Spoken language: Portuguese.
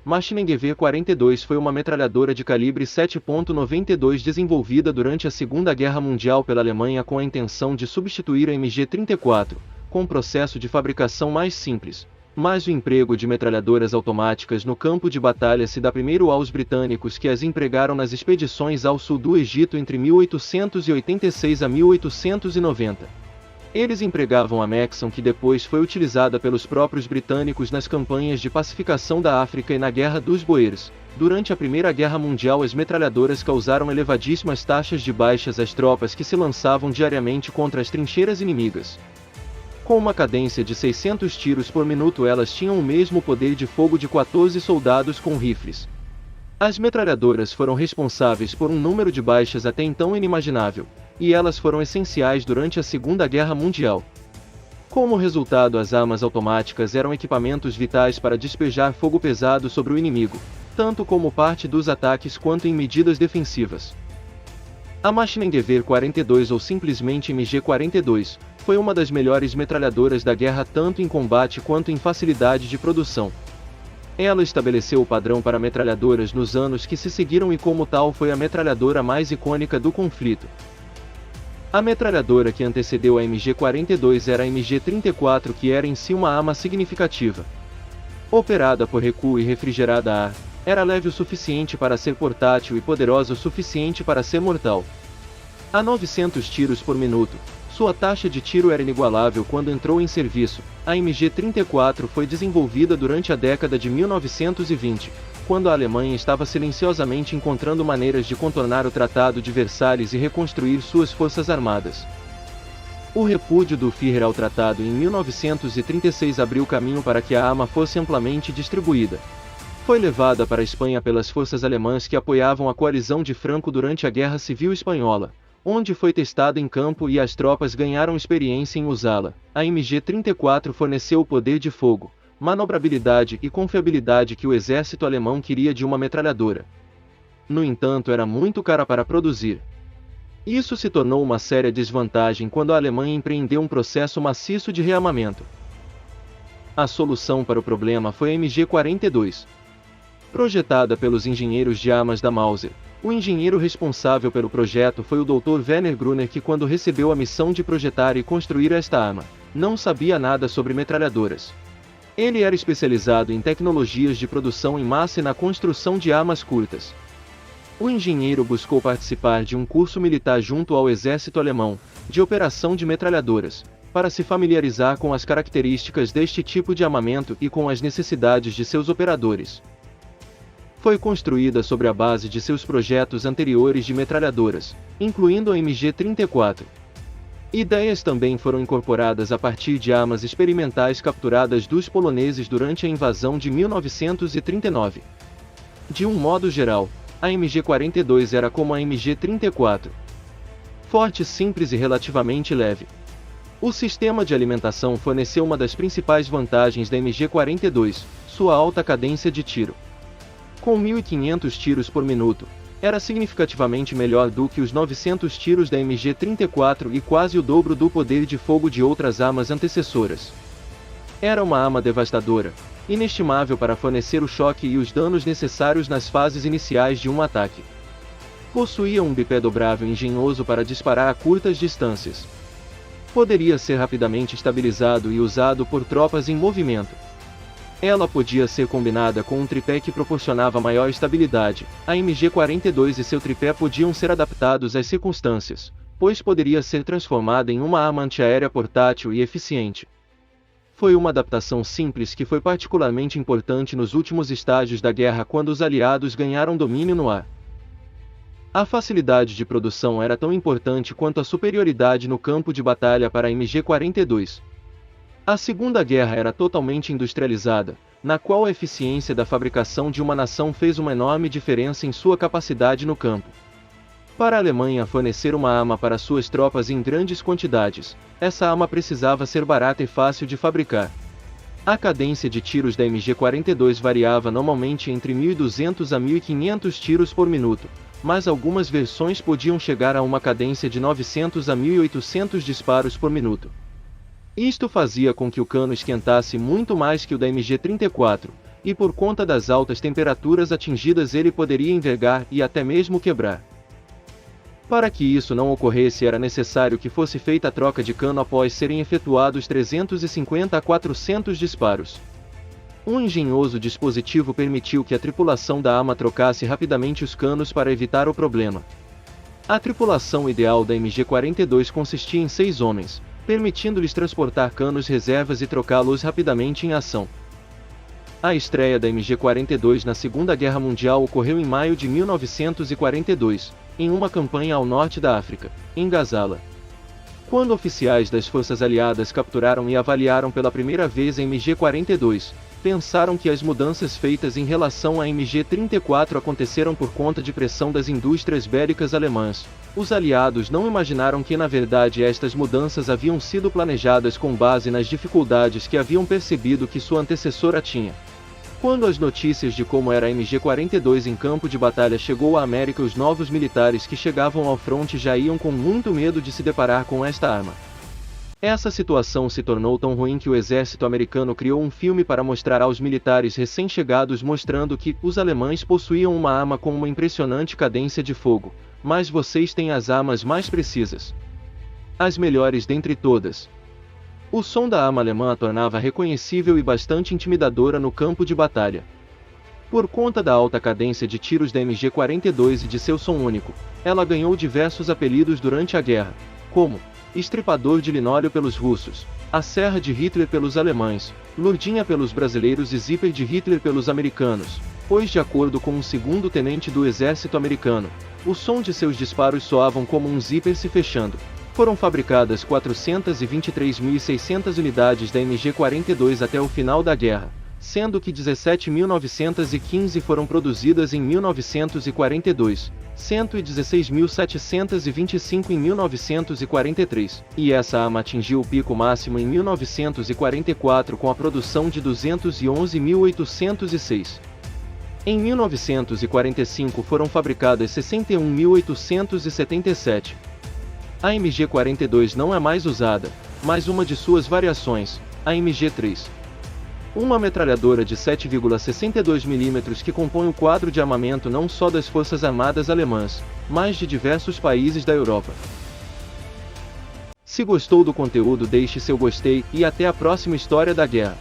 Maschinengewehr 42 foi uma metralhadora de calibre 7.92 desenvolvida durante a Segunda Guerra Mundial pela Alemanha com a intenção de substituir a MG-34, com um processo de fabricação mais simples. Mas o emprego de metralhadoras automáticas no campo de batalha se dá primeiro aos britânicos, que as empregaram nas expedições ao sul do Egito entre 1886 a 1890. Eles empregavam a Maxim, que depois foi utilizada pelos próprios britânicos nas campanhas de pacificação da África e na Guerra dos Boeres. Durante a Primeira Guerra Mundial, as metralhadoras causaram elevadíssimas taxas de baixas às tropas que se lançavam diariamente contra as trincheiras inimigas. Com uma cadência de 600 tiros por minuto, elas tinham o mesmo poder de fogo de 14 soldados com rifles. As metralhadoras foram responsáveis por um número de baixas até então inimaginável, e elas foram essenciais durante a Segunda Guerra Mundial. Como resultado, as armas automáticas eram equipamentos vitais para despejar fogo pesado sobre o inimigo, tanto como parte dos ataques quanto em medidas defensivas. A Maschinengewehr 42, ou simplesmente MG-42, foi uma das melhores metralhadoras da guerra tanto em combate quanto em facilidade de produção. Ela estabeleceu o padrão para metralhadoras nos anos que se seguiram e como tal foi a metralhadora mais icônica do conflito. A metralhadora que antecedeu a MG-42 era a MG-34, que era em si uma arma significativa. Operada por recuo e refrigerada a ar, era leve o suficiente para ser portátil e poderosa o suficiente para ser mortal. A 900 tiros por minuto, sua taxa de tiro era inigualável quando entrou em serviço. A MG-34 foi desenvolvida durante a década de 1920, quando a Alemanha estava silenciosamente encontrando maneiras de contornar o Tratado de Versalhes e reconstruir suas forças armadas. O repúdio do Führer ao tratado em 1936 abriu caminho para que a arma fosse amplamente distribuída. Foi levada para a Espanha pelas forças alemãs que apoiavam a coalizão de Franco durante a Guerra Civil Espanhola, onde foi testada em campo e as tropas ganharam experiência em usá-la. A MG-34 forneceu o poder de fogo, manobrabilidade e confiabilidade que o exército alemão queria de uma metralhadora. No entanto, era muito cara para produzir. Isso se tornou uma séria desvantagem quando a Alemanha empreendeu um processo maciço de rearmamento. A solução para o problema foi a MG-42. Projetada pelos engenheiros de armas da Mauser, o engenheiro responsável pelo projeto foi o Dr. Werner Gruner, que, quando recebeu a missão de projetar e construir esta arma, não sabia nada sobre metralhadoras. Ele era especializado em tecnologias de produção em massa e na construção de armas curtas. O engenheiro buscou participar de um curso militar junto ao exército alemão, de operação de metralhadoras, para se familiarizar com as características deste tipo de armamento e com as necessidades de seus operadores. Foi construída sobre a base de seus projetos anteriores de metralhadoras, incluindo a MG-34. Ideias também foram incorporadas a partir de armas experimentais capturadas dos poloneses durante a invasão de 1939. De um modo geral, a MG-42 era como a MG-34. Forte, simples e relativamente leve. O sistema de alimentação forneceu uma das principais vantagens da MG-42, sua alta cadência de tiro. Com 1.500 tiros por minuto, era significativamente melhor do que os 900 tiros da MG-34 e quase o dobro do poder de fogo de outras armas antecessoras. Era uma arma devastadora, inestimável para fornecer o choque e os danos necessários nas fases iniciais de um ataque. Possuía um bipé dobrável engenhoso para disparar a curtas distâncias. Poderia ser rapidamente estabilizado e usado por tropas em movimento. Ela podia ser combinada com um tripé que proporcionava maior estabilidade. A MG-42 e seu tripé podiam ser adaptados às circunstâncias, pois poderia ser transformada em uma arma antiaérea portátil e eficiente. Foi uma adaptação simples que foi particularmente importante nos últimos estágios da guerra, quando os aliados ganharam domínio no ar. A facilidade de produção era tão importante quanto a superioridade no campo de batalha para a MG-42. A Segunda Guerra era totalmente industrializada, na qual a eficiência da fabricação de uma nação fez uma enorme diferença em sua capacidade no campo. Para a Alemanha fornecer uma arma para suas tropas em grandes quantidades, essa arma precisava ser barata e fácil de fabricar. A cadência de tiros da MG-42 variava normalmente entre 1.200 a 1.500 tiros por minuto, mas algumas versões podiam chegar a uma cadência de 900 a 1.800 disparos por minuto. Isto fazia com que o cano esquentasse muito mais que o da MG-34, e por conta das altas temperaturas atingidas ele poderia envergar e até mesmo quebrar. Para que isso não ocorresse era necessário que fosse feita a troca de cano após serem efetuados 350 a 400 disparos. Um engenhoso dispositivo permitiu que a tripulação da AMA trocasse rapidamente os canos para evitar o problema. A tripulação ideal da MG-42 consistia em 6 homens, permitindo-lhes transportar canos reservas e trocá-los rapidamente em ação. A estreia da MG-42 na Segunda Guerra Mundial ocorreu em maio de 1942, em uma campanha ao norte da África, em Gazala. Quando oficiais das forças aliadas capturaram e avaliaram pela primeira vez a MG-42, pensaram que as mudanças feitas em relação à MG-34 aconteceram por conta de pressão das indústrias bélicas alemãs. Os aliados não imaginaram que na verdade estas mudanças haviam sido planejadas com base nas dificuldades que haviam percebido que sua antecessora tinha. Quando as notícias de como era a MG-42 em campo de batalha chegou à América, os novos militares que chegavam ao fronte já iam com muito medo de se deparar com esta arma. Essa situação se tornou tão ruim que o exército americano criou um filme para mostrar aos militares recém-chegados mostrando que os alemães possuíam uma arma com uma impressionante cadência de fogo, mas vocês têm as armas mais precisas. As melhores dentre todas. O som da arma alemã a tornava reconhecível e bastante intimidadora no campo de batalha. Por conta da alta cadência de tiros da MG-42 e de seu som único, ela ganhou diversos apelidos durante a guerra, como Estripador de Linóleo pelos russos, a Serra de Hitler pelos alemães, Lourdinha pelos brasileiros e Zipper de Hitler pelos americanos, pois de acordo com um segundo tenente do exército americano, o som de seus disparos soavam como um zíper se fechando. Foram fabricadas 423.600 unidades da MG-42 até o final da guerra, sendo que 17.915 foram produzidas em 1942, 116.725 em 1943, e essa arma atingiu o pico máximo em 1944 com a produção de 211.806. Em 1945 foram fabricadas 61.877. A MG-42 não é mais usada, mas uma de suas variações, a MG-3. Uma metralhadora de 7,62 mm que compõe o quadro de armamento não só das Forças Armadas alemãs, mas de diversos países da Europa. Se gostou do conteúdo, deixe seu gostei e até a próxima História da Guerra.